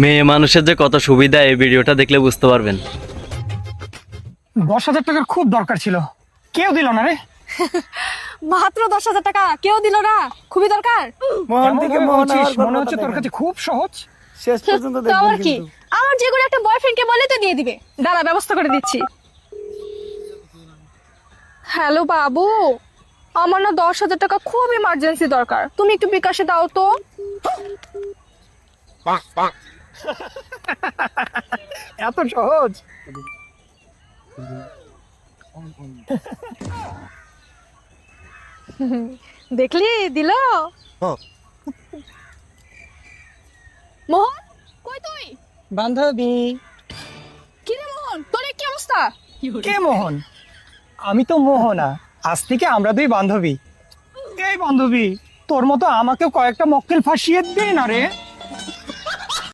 মেয়ে মানুষের যে কত সুবিধা এই ভিডিওটা দেখলে বুঝতে পারবেন। 10,000 টাকার খুব দরকার ছিল, কেউ দিল না রে। মাত্র 10,000 টাকা কেউ দিল না, খুবই দরকার। মোহন থেকে মনে হচ্ছে তোর কাছে খুব সহজ। শেষ পর্যন্ত তো আমার দেখবেন কি, কিন্তু। আমার যে কোনো একটা বয়ফ্রেন্ডকে বলে তো দিয়ে দিবে। দাঁড়া, ব্যবস্থা করে দিচ্ছি। হ্যালো বাবু, আমার না 10,000 টাকা খুব ইমার্জেন্সি দরকার, তুমি একটু বিকাশে দাও তো। এত সহজ? দেখলি দিল। হ্যাঁ। মোহন, কই তুই? বান্ধবী? কি রে মোহন, তোর এ কি অবস্থা? কে মোহন? আমি তো মোহনা, আজ থেকে আমরা দুই বান্ধবী। এই বান্ধবী, তোর মতো আমাকেও কয়েকটা মক্কেল ফাঁসিয়ে দে না রে।